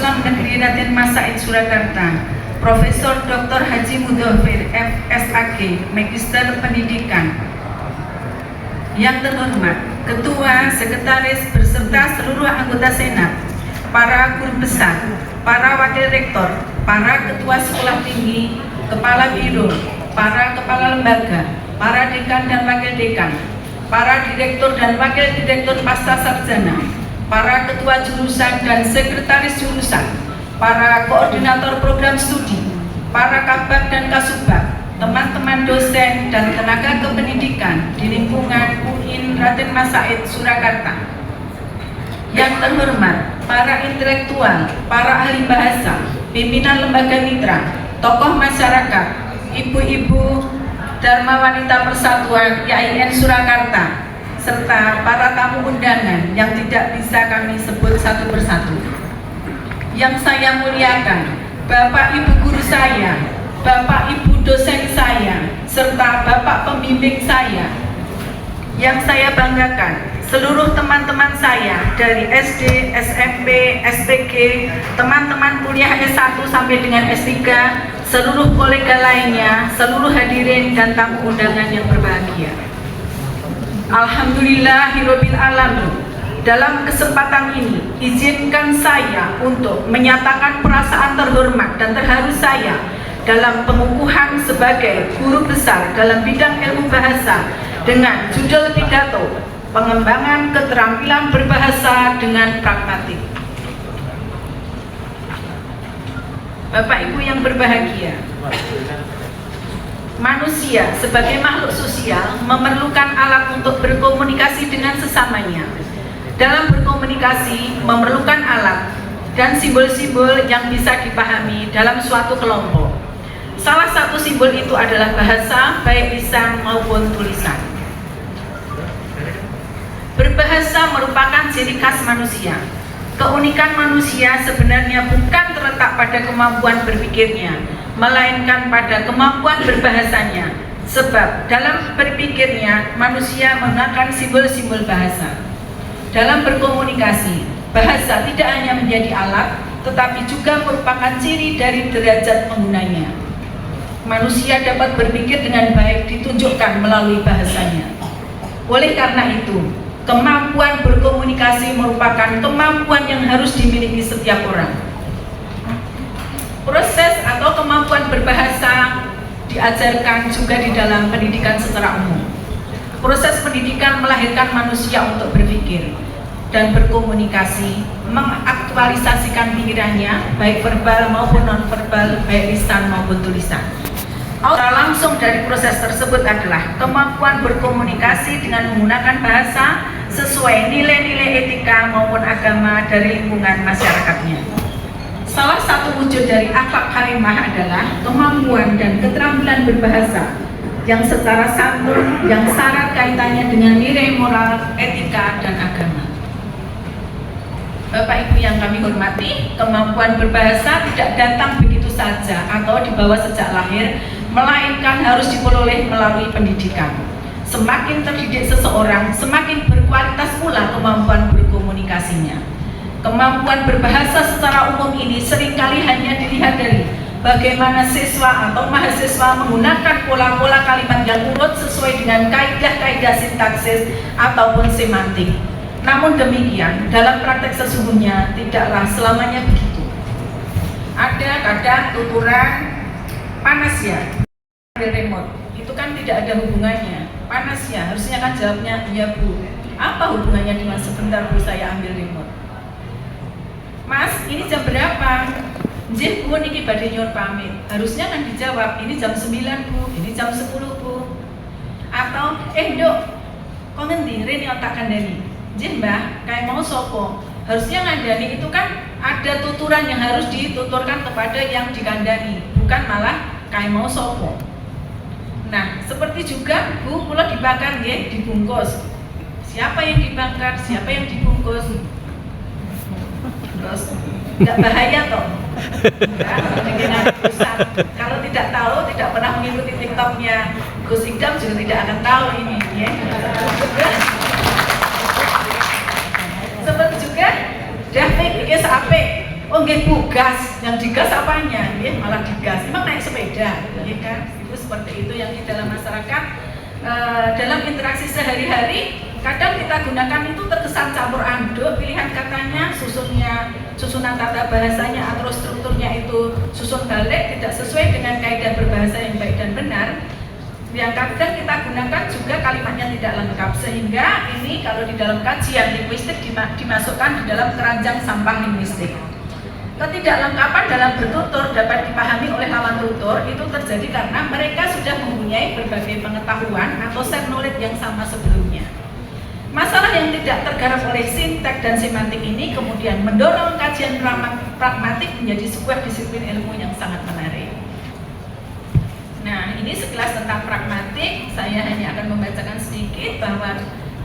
Islam Negeri Raden Mas Said Surakarta, Profesor Dr. Haji Mudhofir FSAG, Magister Pendidikan. Yang terhormat Ketua, Sekretaris beserta seluruh anggota Senat, para guru besar, para wakil rektor, para ketua sekolah tinggi, kepala biro, para kepala lembaga, para dekan dan wakil dekan, para direktur dan wakil direktur pasca sarjana, para ketua jurusan dan sekretaris jurusan, para koordinator program studi, para kabak dan kasubag, teman-teman dosen dan tenaga kependidikan di lingkungan UIN Raden Mas Said Surakarta. Yang terhormat para intelektual, para ahli bahasa, pimpinan lembaga mitra, tokoh masyarakat, ibu-ibu Dharma Wanita Persatuan YIN Surakarta, serta para tamu undangan yang tidak bisa kami sebut satu persatu. Yang saya muliakan, Bapak Ibu guru saya, Bapak Ibu dosen saya, serta Bapak pembimbing saya. Yang saya banggakan, seluruh teman-teman saya dari SD, SMP, SPG, teman-teman kuliah S1 sampai dengan S3, seluruh kolega lainnya, seluruh hadirin dan tamu undangan yang berbahagia. Alhamdulillahirabbil alamin. Dalam kesempatan ini, izinkan saya untuk menyatakan perasaan terhormat dan terharu saya dalam pengukuhan sebagai guru besar dalam bidang ilmu bahasa dengan judul pidato pengembangan keterampilan berbahasa dengan pragmatik. Bapak Ibu yang berbahagia, manusia sebagai makhluk sosial memerlukan alat untuk berkomunikasi dengan sesamanya. Dalam berkomunikasi memerlukan alat dan simbol-simbol yang bisa dipahami dalam suatu kelompok. Salah satu simbol itu adalah bahasa, baik lisan maupun tulisan. Berbahasa merupakan ciri khas manusia. Keunikan manusia sebenarnya bukan terletak pada kemampuan berpikirnya, melainkan pada kemampuan berbahasanya. Sebab dalam berpikirnya, manusia menggunakan simbol-simbol bahasa. Dalam berkomunikasi, bahasa tidak hanya menjadi alat, tetapi juga merupakan ciri dari derajat penggunanya. Manusia dapat berpikir dengan baik ditunjukkan melalui bahasanya. Oleh karena itu, kemampuan berkomunikasi merupakan kemampuan yang harus dimiliki setiap orang. Proses atau kemampuan berbahasa diajarkan juga di dalam pendidikan secara umum. Proses pendidikan melahirkan manusia untuk berpikir dan berkomunikasi, mengaktualisasikan pikirannya, baik verbal maupun non-verbal, baik lisan maupun tulisan. Output langsung dari proses tersebut adalah kemampuan berkomunikasi dengan menggunakan bahasa sesuai nilai-nilai etika maupun agama dari lingkungan masyarakatnya. Salah satu wujud dari akhlak karimah adalah kemampuan dan keterampilan berbahasa yang secara santun, yang syarat kaitannya dengan nilai moral, etika, dan agama. Bapak Ibu yang kami hormati, kemampuan berbahasa tidak datang begitu saja atau dibawa sejak lahir, melainkan harus diperoleh melalui pendidikan. Semakin terdidik seseorang, semakin berkualitas pula kemampuan berkomunikasinya. Kemampuan berbahasa secara umum ini seringkali hanya dilihat dari bagaimana siswa atau mahasiswa menggunakan pola-pola kalimat yang urut sesuai dengan kaidah-kaidah sintaksis ataupun semantik. Namun demikian, dalam praktek sesungguhnya tidaklah selamanya begitu. Ada kadang tuturan panas ya, ambil remote, itu kan tidak ada hubungannya. Panas ya, harusnya kan jawabnya, iya Bu. Apa hubungannya dengan sebentar Bu saya ambil remote? Mas, ini jam berapa? Jih Bu, niki badhe nyuwun pamit. Harusnya kan dijawab, ini jam 9 Bu, ini jam 10 Bu. Atau, Nduk, kok ngendi rene otak kandhani? Jih Mbah, kayak mau sopo. Harusnya ngandani itu kan ada tuturan yang harus dituturkan kepada yang dikandani, bukan malah kayak mau sopo. Nah, seperti juga Bu, kula dibakar nggih, dibungkus. Siapa yang dibakar, siapa yang dibungkus? Terus nggak bahaya toh? Kalau tidak tahu, tidak pernah mengikuti TikToknya Gus Idam juga tidak akan tahu ini ya. Seperti juga David iki sape oh nggih bugas, yang digas apanya? Nggih malah digas. Memang naik sepeda, ya kan? Itu seperti itu yang di dalam masyarakat. Dalam interaksi sehari-hari kadang kita gunakan itu terkesan campur aduk, pilihan katanya, susunan tata bahasanya atau strukturnya itu susun balik, tidak sesuai dengan kaidah berbahasa yang baik dan benar. Yang kadang kita gunakan juga kalimatnya tidak lengkap, sehingga ini kalau di dalam kajian linguistik dimasukkan di dalam keranjang sampah linguistik. Ketidaklengkapan dalam bertutur dapat dipahami oleh lawan tutur itu terjadi karena mereka sudah mempunyai berbagai pengetahuan atau set knowledge yang sama sebelumnya. Masalah yang tidak tergarap oleh sintak dan semantik ini kemudian mendorong kajian pragmatik menjadi sebuah disiplin ilmu yang sangat menarik. Nah, ini sekilas tentang pragmatik. Saya hanya akan membacakan sedikit bahwa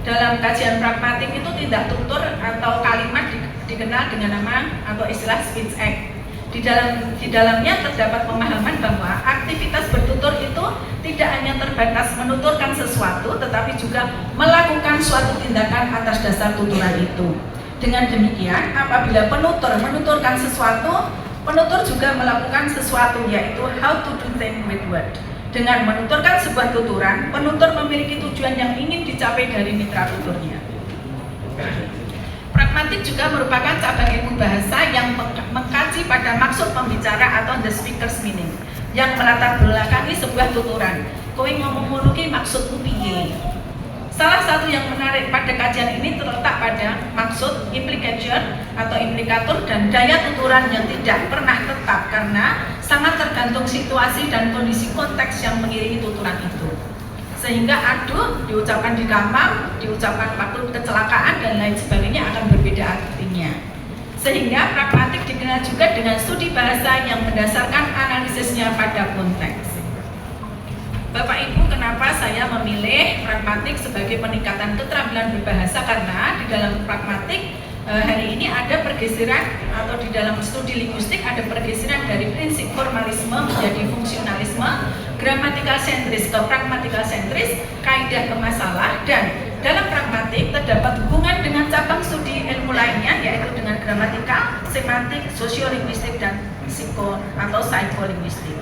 dalam kajian pragmatik itu tindak tutur atau kalimat dikenal dengan nama atau istilah speech act. Di dalamnya terdapat pemahaman bahwa aktivitas bertutur itu tidak hanya terbatas menuturkan sesuatu, tetapi juga melakukan suatu tindakan atas dasar tuturan itu. Dengan demikian, apabila penutur menuturkan sesuatu, penutur juga melakukan sesuatu, yaitu how to do things with word. Dengan menuturkan sebuah tuturan, penutur memiliki tujuan yang ingin dicapai dari mitra tuturnya. Pragmatik juga merupakan cabang ilmu bahasa yang mengkaji pada maksud pembicara atau the speaker's meaning, yang melatar belakangi sebuah tuturan. Kowe ngomong ki maksudmu piye? Salah satu yang menarik pada kajian ini terletak pada maksud, implication atau implikator, dan daya tuturan yang tidak pernah tetap karena sangat tergantung situasi dan kondisi konteks yang mengiringi tuturan itu. Sehingga aduh diucapkan di kamar, diucapkan waktu kecelakaan dan lain sebagainya akan berbeda artinya. Sehingga pragmatik dikenal juga dengan studi bahasa yang mendasarkan analisisnya pada konteks. Bapak Ibu, kenapa saya memilih pragmatik sebagai peningkatan keterampilan berbahasa? Karena di dalam pragmatik hari ini ada pergeseran, atau di dalam studi linguistik ada pergeseran dari prinsip formalisme menjadi fungsionalisme, gramatikal sentris ke pragmatikal sentris, kaidah ke masalah, dan dalam pragmatik terdapat hubungan dengan cabang studi ilmu lainnya, yaitu dengan gramatikal, semantik, sosiolinguistik, dan psikolinguistik.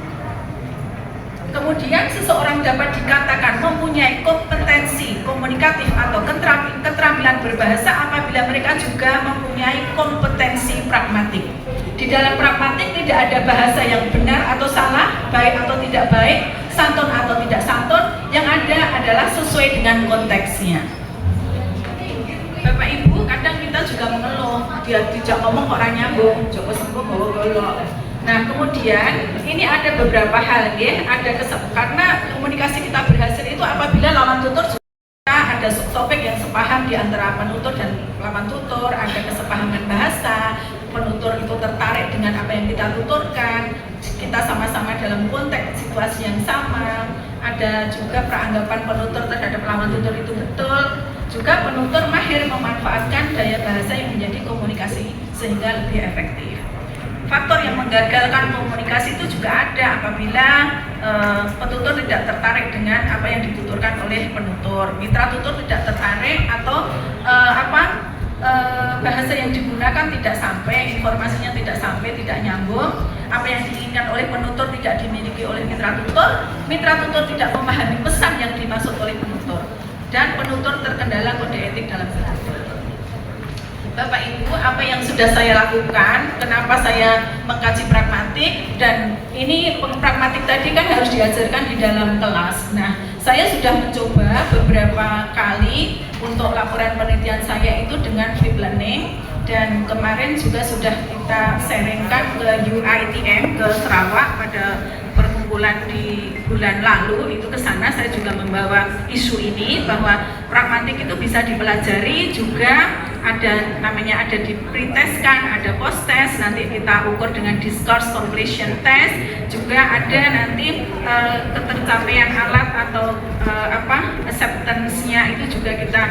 Kemudian seseorang dapat dikatakan mempunyai kompetensi komunikatif atau keterampilan berbahasa apabila mereka juga mempunyai kompetensi pragmatik. Di dalam pragmatik tidak ada bahasa yang benar atau salah, baik atau tidak baik, santun atau tidak santun, yang ada adalah sesuai dengan konteksnya. Bapak Ibu, kadang kita juga mengeluh, dia tidak ngomong kok ora nyambung, Joko sembuh bawa golok. Nah, kemudian ini ada beberapa hal ya, karena komunikasi kita berhasil itu apabila lawan tutur juga ada topik yang sepaham di antara penutur dan lawan tutur, ada kesepahaman bahasa, penutur itu tertarik dengan apa yang kita tuturkan, kita sama-sama dalam konteks situasi yang sama, ada juga peranggapan penutur terhadap lawan tutur itu betul, juga penutur mahir memanfaatkan daya bahasa yang menjadi komunikasi sehingga lebih efektif. Faktor yang menggagalkan komunikasi itu juga ada apabila penutur tidak tertarik dengan apa yang dituturkan oleh penutur, mitra tutur tidak tertarik, atau bahasa yang digunakan tidak sampai, informasinya tidak sampai, tidak nyambung, apa yang diinginkan oleh penutur tidak dimiliki oleh mitra tutur tidak memahami pesan yang dimaksud oleh penutur, dan penutur terkendala kode etik dalam bertutur. Bapak Ibu, apa yang sudah saya lakukan, kenapa saya mengkaji pragmatik, dan ini pragmatik tadi kan harus diajarkan di dalam kelas. Nah, saya sudah mencoba beberapa kali untuk laporan penelitian saya itu dengan flip learning, dan kemarin juga sudah kita sharingkan ke UITM ke Sarawak pada perkumpulan di bulan lalu. Itu ke sana saya juga membawa isu ini bahwa pragmatik itu bisa dipelajari, juga ada di pretestkan, ada post test, nanti kita ukur dengan discourse completion test, juga ada nanti ketercapaian alat atau acceptance-nya itu juga kita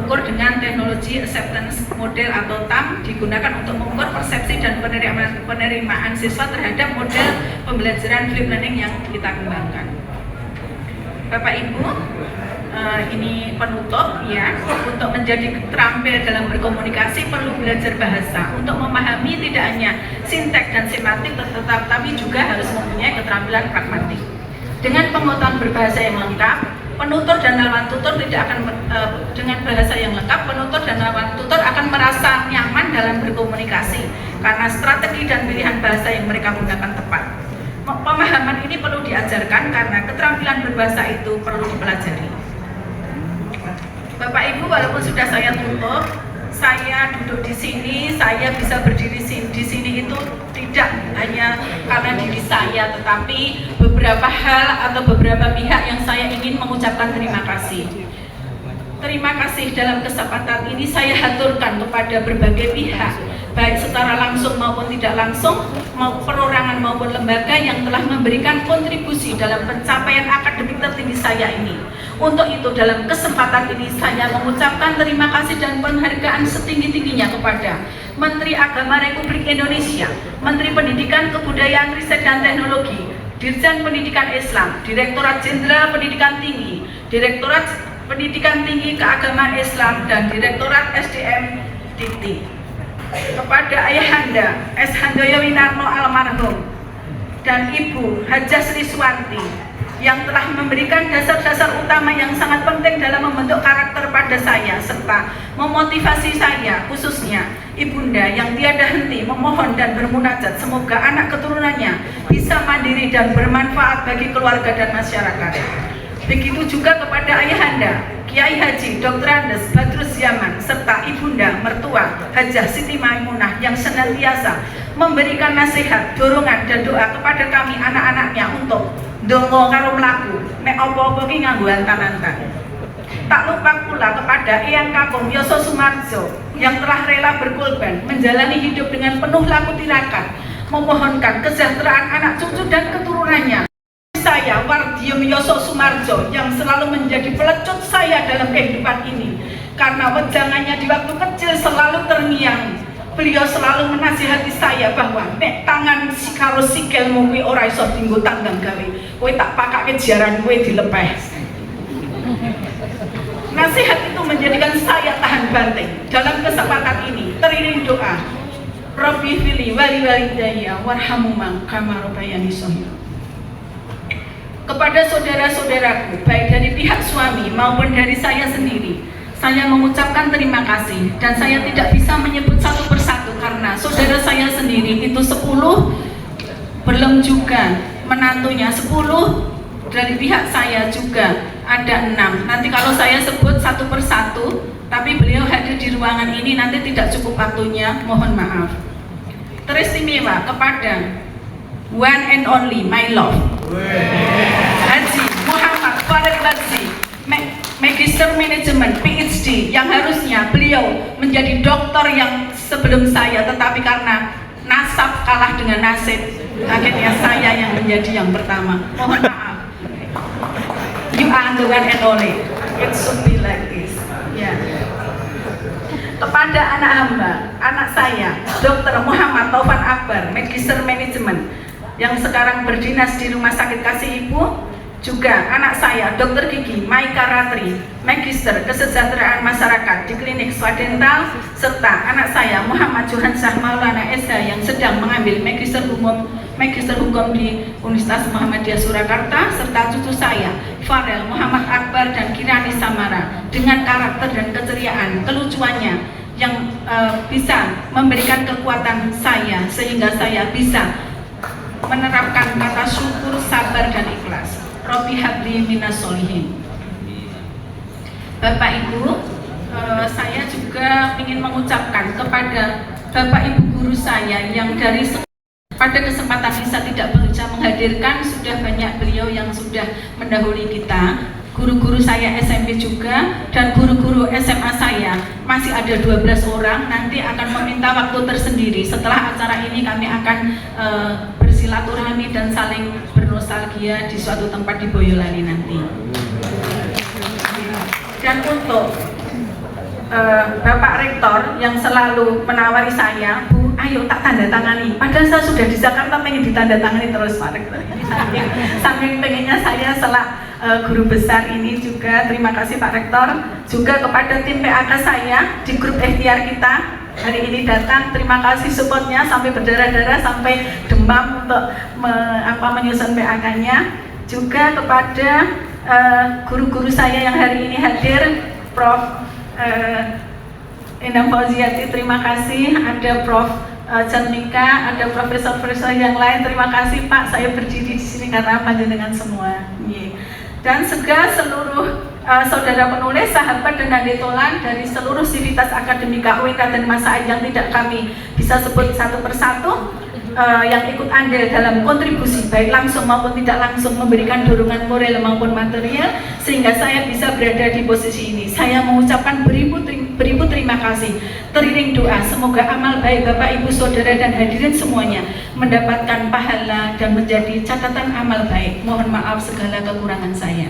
ukur dengan teknologi acceptance model atau TAM, digunakan untuk mengukur persepsi dan penerimaan siswa terhadap model pembelajaran flip learning yang kita kembangkan. Bapak Ibu, ini penutup ya, untuk menjadi terampil dalam berkomunikasi perlu belajar bahasa untuk memahami tidak hanya sinteks dan semantik tetapi juga harus mempunyai keterampilan pragmatik. Dengan pengetahuan berbahasa yang lengkap, penutur dan lawan tutur tidak akan dengan bahasa yang lengkap, penutur dan lawan tutur akan merasa nyaman dalam berkomunikasi karena strategi dan pilihan bahasa yang mereka gunakan tepat. Pemahaman ini perlu diajarkan karena keterampilan berbahasa itu perlu dipelajari. Bapak Ibu, walaupun sudah saya tutup, saya duduk di sini, saya bisa berdiri di sini itu tidak hanya karena diri saya, tetapi beberapa hal atau beberapa pihak yang saya ingin mengucapkan terima kasih. Terima kasih dalam kesempatan ini saya haturkan kepada berbagai pihak, baik secara langsung maupun tidak langsung, perorangan maupun lembaga yang telah memberikan kontribusi dalam pencapaian akademik tertinggi saya ini. Untuk itu dalam kesempatan ini saya mengucapkan terima kasih dan penghargaan setinggi-tingginya kepada Menteri Agama Republik Indonesia, Menteri Pendidikan, Kebudayaan, Riset dan Teknologi, Dirjen Pendidikan Islam, Direktorat Jenderal Pendidikan Tinggi, Direktorat Pendidikan Tinggi Keagamaan Islam, dan Direktorat SDM Dikti. Kepada Ayahanda S. Handoyo Winarno almarhum dan Ibu Hajah Sri Suwanti yang telah memberikan dasar-dasar utama yang sangat penting dalam membentuk karakter pada saya serta memotivasi saya, khususnya Ibunda yang tiada henti memohon dan bermunajat semoga anak keturunannya bisa mandiri dan bermanfaat bagi keluarga dan masyarakat. Begitu juga kepada Ayahanda Kiai Haji Dr. Andes Badrus Zaman serta Ibunda mertua Hajah Siti Maimunah yang senantiasa memberikan nasihat, dorongan dan doa kepada kami anak-anaknya untuk dongo karo mlaku nek apa-apa ki nganggo antan-antan. Tak lupa pula kepada Eyang Kakung Yoso Sumarjo yang telah rela berkorban menjalani hidup dengan penuh laku tirakat, memohonkan kesejahteraan anak cucu dan keturunannya. Saya Wardiem Yoso Sumarjo yang selalu menjadi pelecut saya dalam kehidupan ini karena wejangannya di waktu kecil selalu terngiang. Beliau selalu menasihati saya bahwa nek tangan si karo sikilmu kuwi ora iso dienggo tanggang gawe, kowe tak pakake jaran kowe dilepeh. Nasihat itu menjadikan saya tahan banting. Dalam kesempatan ini teriring doa, Rabbi fili wali walidayya warhamhuma kama rabbayani shaghira. Kepada saudara-saudaraku, baik dari pihak suami maupun dari saya sendiri, saya mengucapkan terima kasih dan saya tidak bisa menyebut satu persatu karena saudara saya sendiri itu 10, belum juga menantunya 10, dari pihak saya juga ada 6. Nanti kalau saya sebut satu persatu, tapi beliau hadir di ruangan ini nanti tidak cukup waktunya, mohon maaf. Teristimewa kepada one and only my love Haji Muhammad Farid Badzi, Magister Manajemen PhD, yang harusnya beliau menjadi doktor yang sebelum saya, tetapi karena nasab kalah dengan nasib, akhirnya saya yang menjadi yang pertama. Mohon maaf. You are the one and only. It should be like this. Ya. Kepada anak hamba, anak saya, Dr. Muhammad Taufan Akbar, Magister Manajemen, yang sekarang berdinas di Rumah Sakit Kasih Ibu. Juga anak saya, Dr. Gigi Maika Ratri, Magister Kesejahteraan Masyarakat di Klinik Swadental, serta anak saya Muhammad Johansyah Maulana SH yang sedang mengambil Magister Hukum di Universitas Muhammadiyah Surakarta, serta cucu saya Farel Muhammad Akbar dan Kirani Samara dengan karakter dan keceriaan, kelucuannya yang bisa memberikan kekuatan saya sehingga saya bisa menerapkan kata syukur, sabar dan ikhlas. Robi habli minas solihin. Bapak Ibu, saya juga ingin mengucapkan kepada Bapak Ibu guru saya yang dari pada kesempatan ini saya tidak bisa menghadirkan, sudah banyak beliau yang sudah mendahului kita. Guru-guru saya SMP juga dan guru-guru SMA saya masih ada 12 orang. Nanti akan meminta waktu tersendiri. Setelah acara ini kami akan bersilaturahmi dan saling bernostalgia di suatu tempat di Boyolali nanti. Dan untuk Bapak Rektor yang selalu menawari saya, Bu, ayo tak tanda tangani. Padahal saya sudah di Jakarta pengen ditandatangani terus Pak Rektor. Saking pengennya saya guru besar ini juga. Terima kasih Pak Rektor. Juga kepada tim PAK saya di grup ikhtiar kita hari ini datang. Terima kasih supportnya sampai berdarah-darah, sampai demam untuk menyusun PAK-nya. Juga kepada guru-guru saya yang hari ini hadir, Prof. Endang Fauziati, terima kasih. Ada Prof. Cernika, ada profesor-profesor yang lain. Terima kasih Pak, saya berdiri di sini karena panjenengan semua. Dan juga seluruh saudara penulis, sahabat dan adetolan dari seluruh sivitas akademika UIN dan Masa yang tidak kami bisa sebut satu persatu, yang ikut andil dalam kontribusi baik langsung maupun tidak langsung memberikan dorongan moral maupun material sehingga saya bisa berada di posisi ini. Saya mengucapkan beribu terima kasih, teriring doa semoga amal baik Bapak Ibu Saudara dan hadirin semuanya mendapatkan pahala dan menjadi catatan amal baik. Mohon maaf segala kekurangan saya.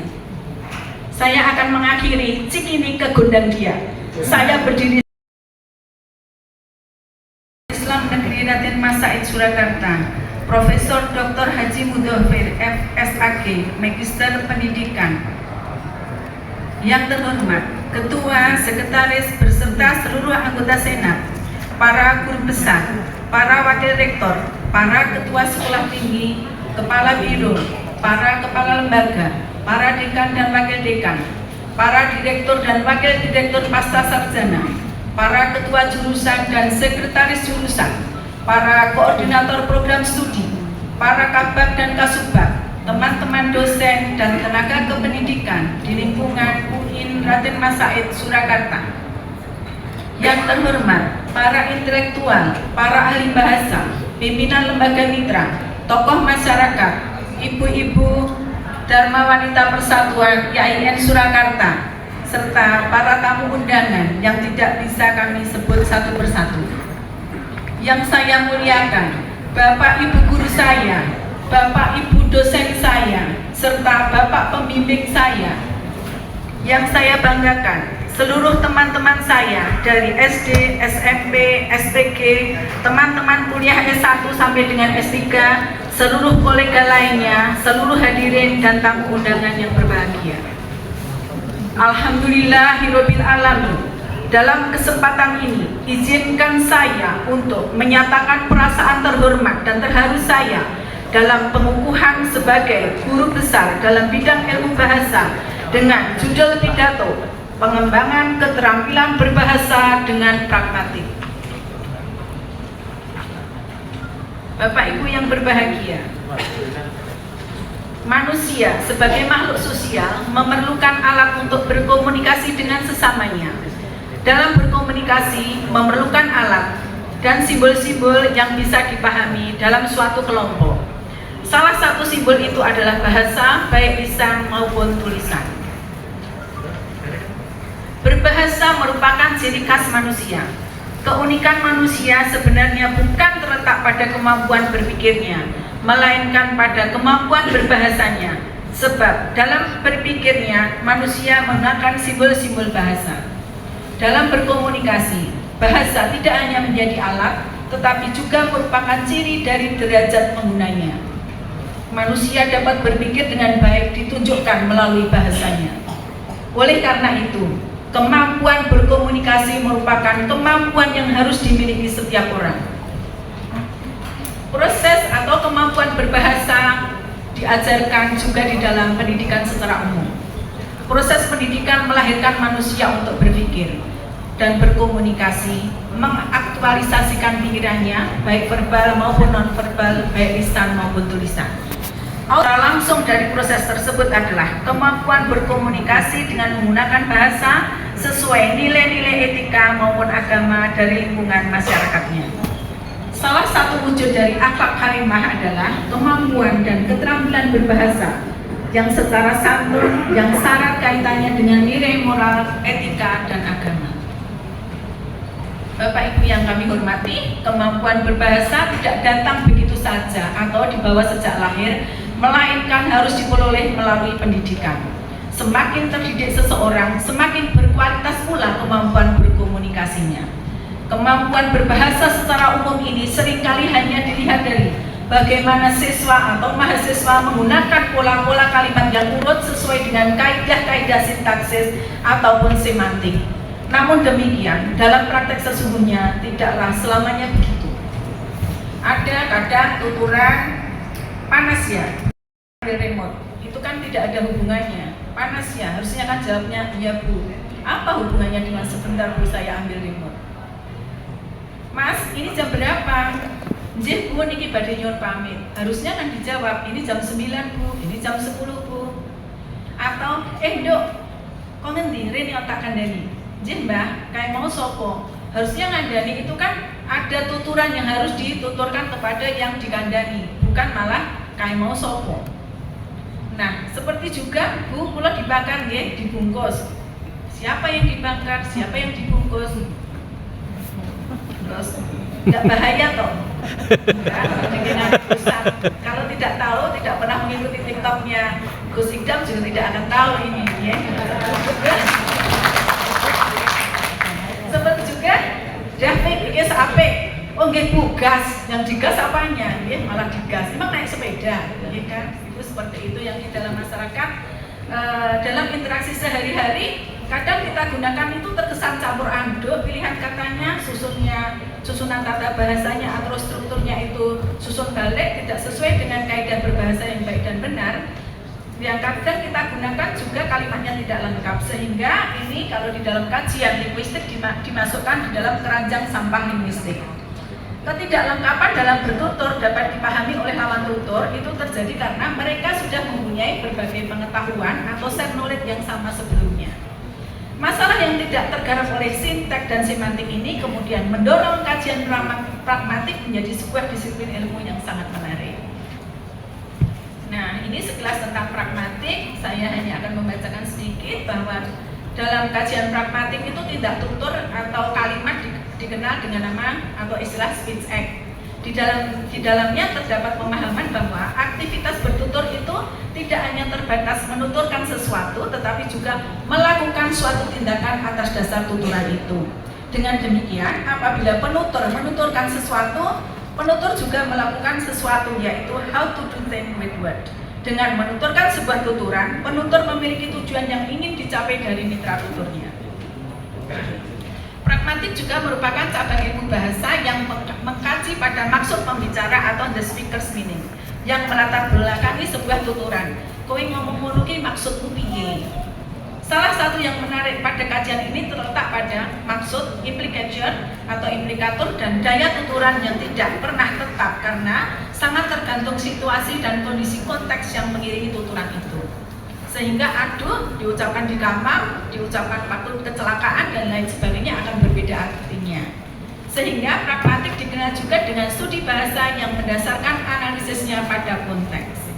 Saya akan mengakhiri Cikini ke Gondang Dia. Saya berdiri Islam Negeri Raden Mas Said Surakarta, Profesor Dr. Haji Mudhofir FSAG, Magister Pendidikan. Yang terhormat Ketua, Sekretaris beserta seluruh anggota Senat, para guru besar, para wakil rektor, para ketua sekolah tinggi, kepala biro, para kepala lembaga, para dekan dan wakil dekan, para direktur dan wakil direktur pasca sarjana, para ketua jurusan dan sekretaris jurusan, para koordinator program studi, para kabak dan kasubag, teman-teman dosen dan tenaga kependidikan di lingkungan UIN Raden Mas Said Surakarta. Yang terhormat para intelektual, para ahli bahasa, pimpinan lembaga mitra, tokoh masyarakat, ibu-ibu Dharma Wanita Persatuan YIN Surakarta, serta para tamu undangan yang tidak bisa kami sebut satu persatu. Yang saya muliakan, Bapak Ibu guru saya, Bapak Ibu dosen saya, serta Bapak pembimbing saya. Yang saya banggakan, seluruh teman-teman saya dari SD, SMP, STG, teman-teman kuliah S1 sampai dengan S3, seluruh kolega lainnya, seluruh hadirin dan tamu undangan yang berbahagia. Alhamdulillahirabbil alamin. Dalam kesempatan ini, izinkan saya untuk menyatakan perasaan terhormat dan terharu saya dalam pengukuhan sebagai guru besar dalam bidang ilmu bahasa dengan judul pidato pengembangan keterampilan berbahasa dengan pragmatik. Bapak Ibu yang berbahagia, manusia sebagai makhluk sosial memerlukan alat untuk berkomunikasi dengan sesamanya. Dalam berkomunikasi memerlukan alat dan simbol-simbol yang bisa dipahami dalam suatu kelompok. Salah satu simbol itu adalah bahasa, baik lisan maupun tulisan. Berbahasa merupakan ciri khas manusia. Keunikan manusia sebenarnya bukan terletak pada kemampuan berpikirnya, melainkan pada kemampuan berbahasanya. Sebab dalam berpikirnya, manusia menggunakan simbol-simbol bahasa. Dalam berkomunikasi, bahasa tidak hanya menjadi alat, tetapi juga merupakan ciri dari derajat penggunanya. Manusia dapat berpikir dengan baik ditunjukkan melalui bahasanya. Oleh karena itu, kemampuan berkomunikasi merupakan kemampuan yang harus dimiliki setiap orang. Proses atau kemampuan berbahasa diajarkan juga di dalam pendidikan secara umum. Proses pendidikan melahirkan manusia untuk berpikir dan berkomunikasi, mengaktualisasikan pikirannya, baik verbal maupun non-verbal, baik lisan maupun tulisan. Secara langsung dari proses tersebut adalah kemampuan berkomunikasi dengan menggunakan bahasa sesuai nilai-nilai etika maupun agama dari lingkungan masyarakatnya. Salah satu wujud dari akhlak karimah adalah kemampuan dan keterampilan berbahasa yang secara santun, yang syarat kaitannya dengan nilai moral, etika, dan agama. Bapak Ibu yang kami hormati, kemampuan berbahasa tidak datang begitu saja atau dibawa sejak lahir, melainkan harus diperoleh melalui pendidikan. Semakin terdidik seseorang, semakin berkualitas pula kemampuan berkomunikasinya. Kemampuan berbahasa secara umum ini seringkali hanya dilihat dari bagaimana siswa atau mahasiswa menggunakan pola-pola kalimat yang urut sesuai dengan kaidah-kaidah sintaksis ataupun semantik. Namun demikian, dalam praktek sesungguhnya tidaklah selamanya begitu. Ada kadang tuturan panas ya, ambil remote, itu kan tidak ada hubungannya. Panas ya, harusnya kan jawabnya iya Bu. Apa hubungannya dengan sebentar Bu saya ambil remote? Mas, ini jam berapa? Nggih Bu, niki badhe nyuwun pamit. Harusnya kan dijawab, ini jam 9 Bu, ini jam 10 Bu. Atau, Nduk, kok ngendi rene tak kandhani? Nggih Mbah, kae mau sapa? Harusnya ngandani itu kan ada tuturan yang harus dituturkan kepada yang dikandani, bukan malah kae mau sapa. Nah, seperti juga Bu, kula dibakar nggih, dibungkus. Siapa yang dibakar? Siapa yang dibungkus? Terus tidak bahaya toh? Kalau tidak tahu, tidak pernah mengikuti TikToknya Gus Idam juga tidak akan tahu ini ya. Seperti juga David bikin ape, oh nggih Bu, gas, yang digas apanya? Ya malah digas, emang naik sepeda, ya kan? Itu seperti itu yang di dalam masyarakat, dalam interaksi sehari-hari. Kadang kita gunakan itu terkesan campur aduk, pilihan katanya, susunan tata bahasanya atau strukturnya itu susun balik, tidak sesuai dengan kaidah berbahasa yang baik dan benar. Yang kadang kita gunakan juga kalimatnya tidak lengkap, sehingga ini kalau di dalam kajian linguistik dimasukkan di dalam keranjang sampah linguistik. Ketidaklengkapan dalam bertutur dapat dipahami oleh lawan tutur itu terjadi karena mereka sudah mempunyai berbagai pengetahuan atau set knowledge yang sama sebelumnya. Masalah yang tidak tergarap oleh sinteks dan semantik ini kemudian mendorong kajian pragmatik menjadi sebuah disiplin ilmu yang sangat menarik. Nah, ini sekilas tentang pragmatik. Saya hanya akan membacakan sedikit bahwa dalam kajian pragmatik itu tindak tutur atau kalimat dikenal dengan nama atau istilah speech act. Di dalamnya terdapat pemahaman bahwa aktivitas bertutur itu tidak hanya terbatas menuturkan sesuatu, tetapi juga melakukan suatu tindakan atas dasar tuturan itu. Dengan demikian, apabila penutur menuturkan sesuatu, penutur juga melakukan sesuatu, yaitu how to do things with word. Dengan menuturkan sebuah tuturan, penutur memiliki tujuan yang ingin dicapai dari mitra tuturnya. Pragmatik juga merupakan cabang ilmu bahasa yang mengkaji pada maksud pembicara atau the speaker's meaning, yang melatar belakangi sebuah tuturan. Kowe ngomong ngono ki maksudmu piye? Salah satu yang menarik pada kajian ini terletak pada maksud, implication atau implikatur, dan daya tuturan yang tidak pernah tetap karena sangat tergantung situasi dan kondisi konteks yang mengiringi tuturan itu. Sehingga aduh diucapkan di kamar, diucapkan waktu kecelakaan dan lain sebagainya akan berbeda artinya. Sehingga pragmatik dikenal juga dengan studi bahasa yang mendasarkan analisisnya pada konteks.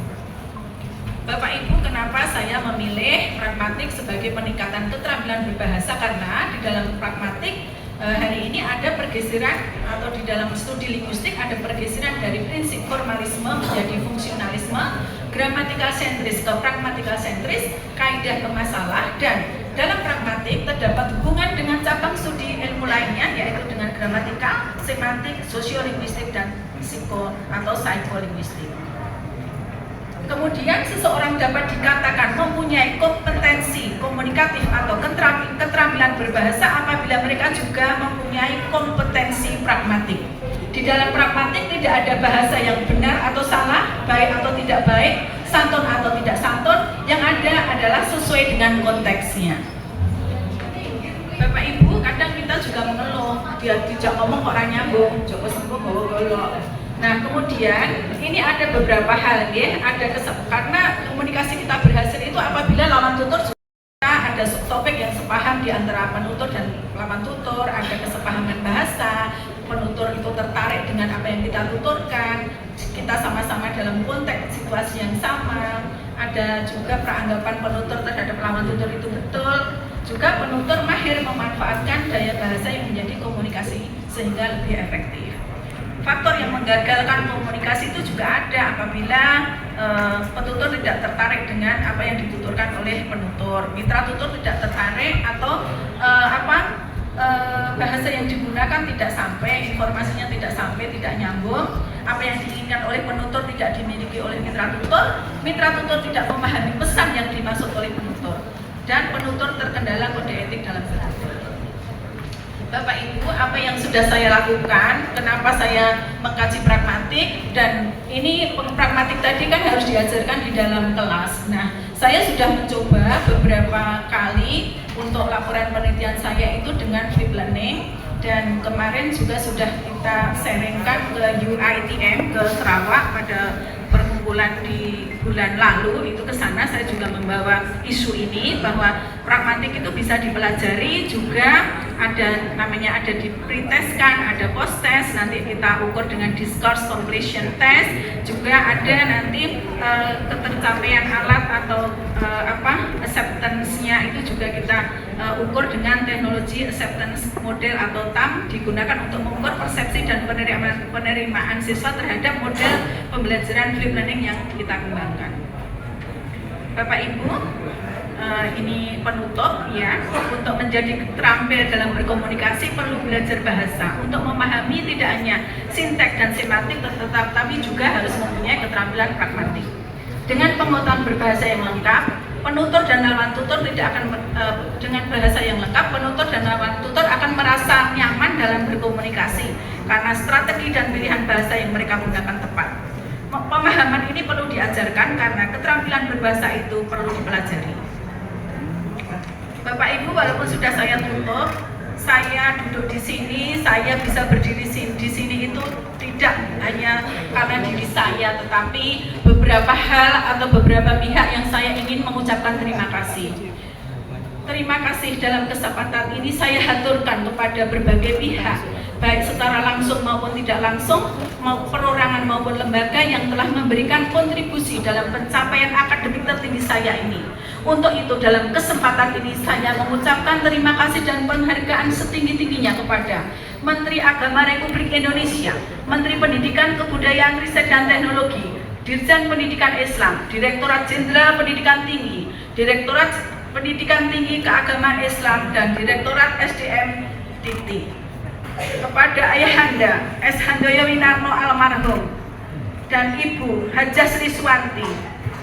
Bapak Ibu, kenapa saya memilih pragmatik sebagai peningkatan keterampilan berbahasa? Karena di dalam pragmatik hari ini ada pergeseran, atau di dalam studi linguistik ada pergeseran dari prinsip formalisme menjadi fungsionalisme, gramatikal sentris ke pragmatikal sentris, kaidah ke masalah, dan dalam pragmatik terdapat hubungan dengan cabang studi ilmu lainnya, yaitu dengan gramatikal, semantik, sosiolinguistik, dan psikolinguistik. Kemudian seseorang dapat dikatakan mempunyai kompetensi komunikatif atau keterampilan berbahasa apabila mereka juga mempunyai kompetensi pragmatik. Di dalam pragmatik tidak ada bahasa yang benar atau salah, baik atau tidak baik, santun atau tidak santun, yang ada adalah sesuai dengan konteksnya. Bapak Ibu, kadang kita juga mengeluh, dia tidak ngomong kok orang nyambung, Joko sembuh bawa golok. Nah, kemudian ini ada beberapa hal ya, karena komunikasi kita berhasil itu apabila lawan tutur juga ada topik yang sepaham di antara penutur dan lawan tutur, ada kesepahaman bahasa, penutur itu tertarik dengan apa yang kita tuturkan, kita sama-sama dalam konteks situasi yang sama, ada juga peranggapan penutur terhadap lawan tutur itu betul, juga penutur mahir memanfaatkan daya bahasa yang menjadi komunikasi sehingga lebih efektif. Faktor yang menggagalkan komunikasi itu juga ada apabila penutur tidak tertarik dengan apa yang dituturkan oleh penutur, mitra tutur tidak tertarik atau bahasa yang digunakan tidak sampai, informasinya tidak sampai, tidak nyambung, apa yang diinginkan oleh penutur tidak dimiliki oleh mitra tutur tidak memahami pesan yang dimaksud oleh penutur, dan penutur terkendala kode etik dalam bertutur. Bapak Ibu, apa yang sudah saya lakukan, kenapa saya mengkaji pragmatik, dan ini pragmatik tadi kan harus diajarkan di dalam kelas. Nah, saya sudah mencoba beberapa kali untuk laporan penelitian saya itu dengan flip learning, dan kemarin juga sudah kita sharingkan ke UITM ke Sarawak pada perkumpulan di bulan lalu. Itu ke sana saya juga membawa isu ini bahwa pragmatik itu bisa dipelajari, juga ada di pretest kan, ada post test, nanti kita ukur dengan discourse completion test, juga ada nanti ketercapaian alat atau acceptance-nya itu juga kita ukur dengan teknologi acceptance model atau TAM, digunakan untuk mengukur persepsi dan penerimaan siswa terhadap model pembelajaran flip learning yang kita kembangkan. Bapak Ibu, ini penutup ya. Untuk menjadi terampil dalam berkomunikasi perlu belajar bahasa untuk memahami tidak hanya sinteks dan semantik, tetapi juga harus mempunyai keterampilan pragmatik. Dengan pengetahuan berbahasa yang lengkap, penutur dan lawan tutur tidak akan dengan bahasa yang lengkap, penutur dan lawan tutur akan merasa nyaman dalam berkomunikasi karena strategi dan pilihan bahasa yang mereka gunakan tepat. Pemahaman ini perlu diajarkan karena keterampilan berbahasa itu perlu dipelajari. Bapak Ibu, walaupun sudah saya tutup, saya duduk di sini, saya bisa berdiri di sini itu tidak hanya karena diri saya, tetapi beberapa hal atau beberapa pihak yang saya ingin mengucapkan terima kasih. Terima kasih dalam kesempatan ini saya haturkan kepada berbagai pihak, baik secara langsung maupun tidak langsung, perorangan maupun lembaga yang telah memberikan kontribusi dalam pencapaian akademik tertinggi saya ini. Untuk itu dalam kesempatan ini saya mengucapkan terima kasih dan penghargaan setinggi-tingginya kepada Menteri Agama Republik Indonesia, Menteri Pendidikan, Kebudayaan, Riset dan Teknologi, Dirjen Pendidikan Islam, Direktorat Jenderal Pendidikan Tinggi, Direktorat Pendidikan Tinggi Keagamaan Islam, dan Direktorat SDM Dikti. Kepada Ayahanda S. Handoyo Winarno almarhum dan Ibu Hajah Sri Suwanti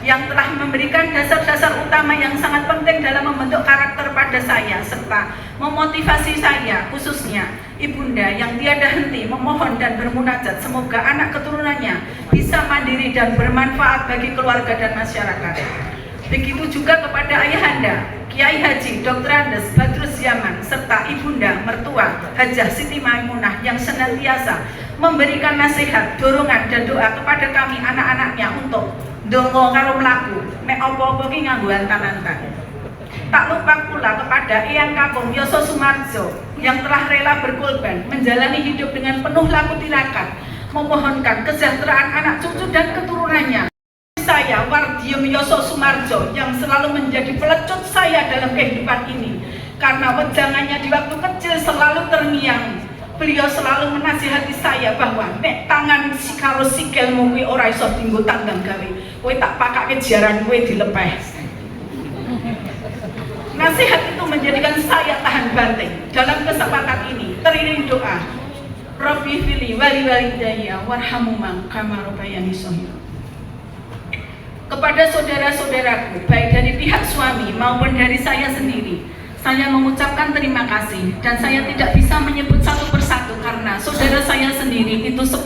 yang telah memberikan dasar-dasar utama yang sangat penting dalam membentuk karakter pada saya serta memotivasi saya, khususnya Ibunda yang tiada henti memohon dan bermunajat semoga anak keturunannya bisa mandiri dan bermanfaat bagi keluarga dan masyarakat. Begitu juga kepada Ayahanda Kiai Haji Dr. Andes Badrus Zaman serta Ibunda mertua Hajah Siti Maimunah yang senantiasa memberikan nasihat, dorongan dan doa kepada kami anak-anaknya untuk dongo karo mlaku mek apa-apa ki nganggo antan-antan. Tak lupa pula kepada Eyang Kakung Yoso Sumarjo yang telah rela berkorban menjalani hidup dengan penuh laku tirakat, memohonkan kesejahteraan anak cucu dan keturunannya. Saya Wardiem Yoso Sumarjo yang selalu menjadi pelecut saya dalam kehidupan ini karena wejangannya di waktu kecil selalu terngiang. Beliau selalu menasihati saya bahwa nek tangan si karo sikilmu kuwi ora iso dienggo tanggang gawe, kowe tak pakake jaran kowe dilepeh. Nasihat itu menjadikan saya tahan banting. Dalam kesempatan ini teriring doa, Rabbi fili wali walidayya warhamhuma kama rabbayani shaghira. Kepada saudara-saudaraku, baik dari pihak suami maupun dari saya sendiri, saya mengucapkan terima kasih dan saya tidak bisa menyebut satu persatu karena saudara saya sendiri itu 10,